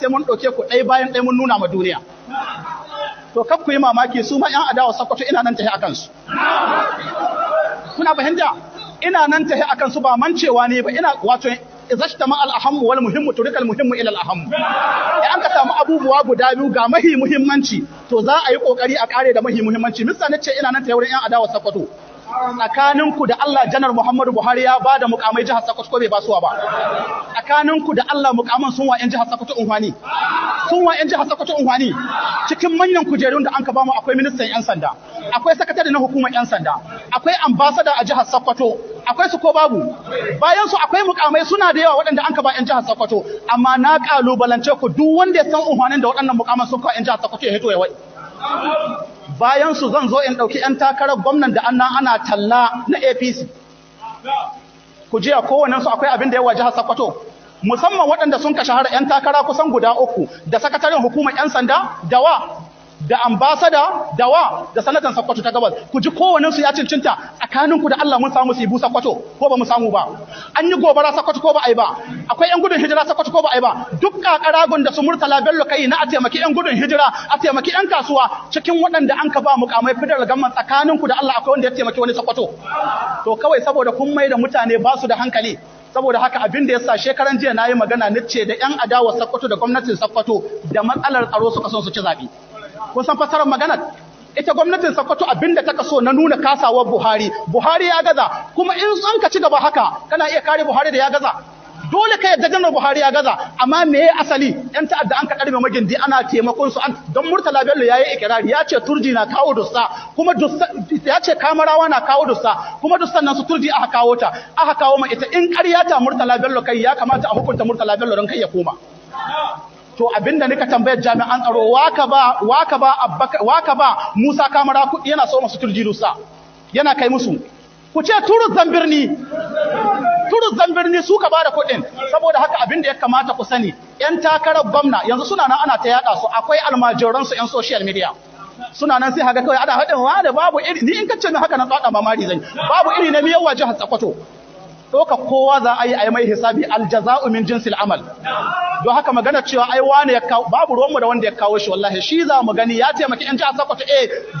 sai mun ɗauke ku ɗaya bayan ɗaya mun nuna ma duniya. To kaf ku yi mamaki su ma ƴan adawa Sokoto ina nan tahi akan su. Kuna fahimta? Ina nan tahi akan su ba mancewa ne ba ina wato izashtama al-ahammu wal muhimmu turikal muhimmu ila al-ahammu. An ka samu abubuwa guda biyu ga mahi muhimmanci to za a yi kokari a kare da mahi muhimmanci. Misali ce ina nan tahi wurin ƴan adawa Sokoto. Tsakaninku da Allah Janar Muhammadu Buhari ya bada mukamai jihar Sokoto ko bai basuwa ba. Tsakaninku da Allah mukaman sun wa ƴan jihar Sokoto unhwani. Sun wa ƴan jihar Sokoto unhwani. Cikin manyan kujerun da an ka bamu akwai ministan ƴan sanda, akwai sakatare na hukumar ƴan sanda, akwai ambassador a jihar Sokoto, akwai su ko babu. Bayan su akwai mukamai suna da yawa waɗanda an ka ba ƴan jihar Sokoto, amma na kalubalance ku duk wanda ya san unhwanin da waɗannan mukaman sun kawo ƴan jihar Sokoto ya hito ya wai. Bayan su zan zo in ɗauki 'yan takarar gwamnan da ana talla na APC. Ku jiya kowannen su akwai abin da yawa jihar Sokoto. Musamman waɗanda sun ka shahara 'yan takara kusan guda 3 da sakataren hukumar 'yan sanda da ambasada da sanatan Sokoto ta gabas. Ku ji kowannen su ya cincinta tsakaninku da Allah mun samu su ibu Sokoto ko ba mu samu ba. An yi gobara Sokoto ko ba ai ba. Akwai 'yan gudun hijira Sokoto ko ba ai ba. Duk kakaragun da su Murtala Bello kai na a taimaki 'yan gudun hijira, a taimaki 'yan kasuwa cikin waɗanda an ka ba mukamai federal government tsakaninku da Allah akwai wanda ya taimaki wani Sokoto. To kawai saboda kun mai da mutane ba su da hankali. Saboda haka abin da yasa shekaran jiya nayi magana nace da 'yan adawa Sokoto da gwamnatin Sokoto da matsalar tsaro suka son su ci zabi. Kun san fasarar maganar? Ita gwamnatin Sokoto abinda ta kaso na nuna kasawar Buhari ya gaza, kuma in an ka ci gaba haka kana iya kare Buhari da ya gaza. Dole ka yadda janar Buhari ya gaza, amma me ya asali yan ta'adda an ka karbe magindi ana taimakon su don Murtala Bello yayi ikirari ya ce turji na kawo dussa, kuma dussa ya ce kamarawa na kawo dussa, kuma dussan nan su turji aka kawo ta, aka kawo ma ita in ƙarya ta Murtala Bello kai ya kamata a hukunta Murtala Bello don kai ya koma. To abinda nika tambayar jami'an tsaro waka ba Musa Kamara kuɗi yana so masu turji dussa yana kai musu. Ku ce turuz zambirni su ka bada kuɗin. Saboda haka abinda ya kamata ku sani, 'yan takarar gwamna yanzu suna nan ana ta yaɗa su, akwai almajiransu 'yan social media. Suna nan sai haka kawai ana haɗin wa da babu iri, ni in kace min haka na tsada mamari zan babu iri na miyawa jihar Sokoto. Doka kowa za a yi mai hisabi aljaza'u min jinsil amal. Don haka magana cewa ai wane ya kawo babu ruwanmu da wanda ya kawo shi, wallahi shi za mu gani ya taimaki ƴan jihar Sokoto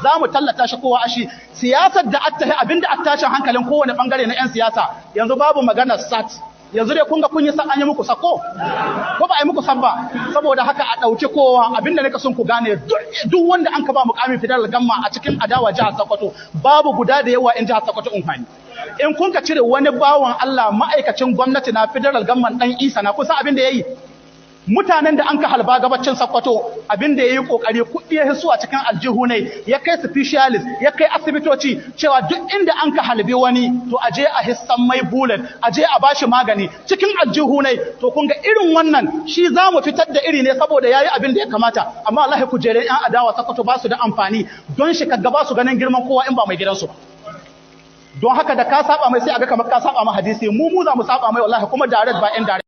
za mu tallata shi kowa ashi. Siyasar da attahi abinda attashin hankalin kowane bangare na ƴan siyasa yanzu babu magana sat. Yanzu dai kun ga kun yi san an yi muku sako ko ba a yi muku sabba. Saboda haka a ɗauki kowa abinda nika son ku gane duk wanda an ka ba mukamin federal gamma a cikin adawa jihar Sokoto babu guda da yawa in jihar Sokoto unhani. In kun ka cire wani bawan Allah ma'aikacin gwamnati na federal government dan Isa na kusa abin da yayi, mutanen da an ka halba gabacin Sokoto abin da yayi kokari kuɗi ya hisu a cikin aljihu ne, ya kai specialist, ya kai asibitoci cewa duk inda an ka halbe wani to aje a hissan mai bullet, aje a bashi magani cikin aljihu ne. To kun ga irin wannan shi za mu fitar da iri ne saboda yayi abin da ya kamata, amma wallahi kujeran ƴan adawa Sokoto ba su da amfani don shi kaga ba su ganin girman kowa in ba mai gidansu ba. Don haka da ka saba mai sai aga kamar ka saba ma hadisi, mu za mu saba mai wallahi kuma direct ba indirect.